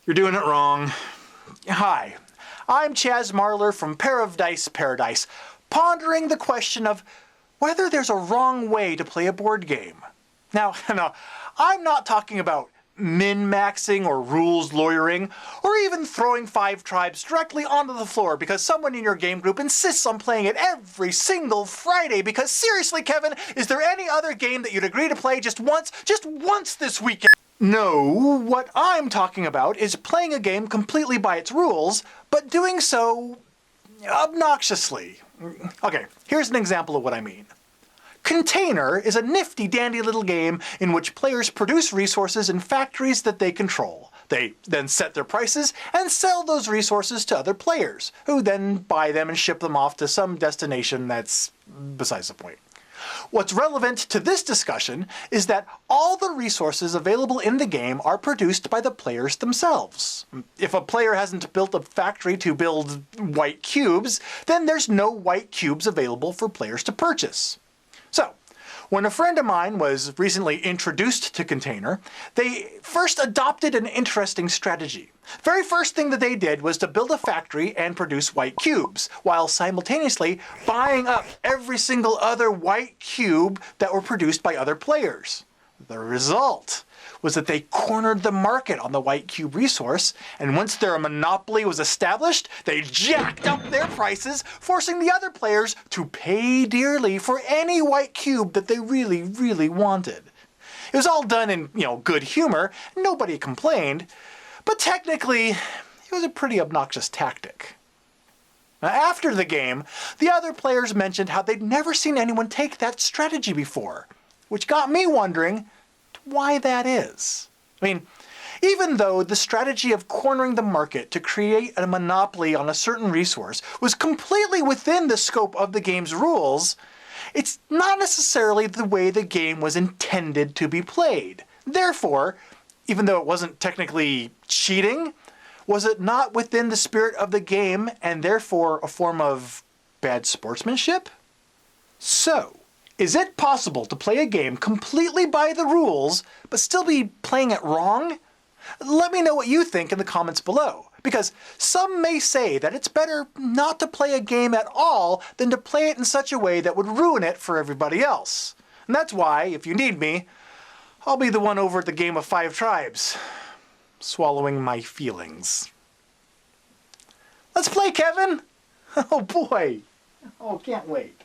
You're doing it wrong. Hi, I'm Chaz Marler from Pair of Dice Paradise, pondering the question of whether there's a wrong way to play a board game. Now, I'm not talking about min-maxing or rules lawyering, or even throwing 5 tribes directly onto the floor because someone in your game group insists on playing it every single Friday. Because seriously, Kevin, is there any other game that you'd agree to play just once this weekend? No, what I'm talking about is playing a game completely by its rules, but doing so obnoxiously. Okay, here's an example of what I mean. Container is a nifty dandy little game in which players produce resources in factories that they control. They then set their prices and sell those resources to other players, who then buy them and ship them off to some destination that's besides the point. What's relevant to this discussion is that all the resources available in the game are produced by the players themselves. If a player hasn't built a factory to build white cubes, then there's no white cubes available for players to purchase. So, when a friend of mine was recently introduced to Container, they first adopted an interesting strategy. Very first thing that they did was to build a factory and produce white cubes, while simultaneously buying up every single other white cube that were produced by other players. The result was that they cornered the market on the white cube resource, and once their monopoly was established, they jacked up their prices, forcing the other players to pay dearly for any white cube that they really, really wanted. It was all done in, good humor. Nobody complained, but technically, it was a pretty obnoxious tactic. Now, after the game, the other players mentioned how they'd never seen anyone take that strategy before, which got me wondering why that is. I mean, even though the strategy of cornering the market to create a monopoly on a certain resource was completely within the scope of the game's rules, it's not necessarily the way the game was intended to be played. Therefore, even though it wasn't technically cheating, was it not within the spirit of the game and therefore a form of bad sportsmanship? So, is it possible to play a game completely by the rules, but still be playing it wrong? Let me know what you think in the comments below, because some may say that it's better not to play a game at all than to play it in such a way that would ruin it for everybody else. And that's why, if you need me, I'll be the one over at the game of 5 tribes, swallowing my feelings. Let's play, Kevin! Oh boy! Oh, can't wait.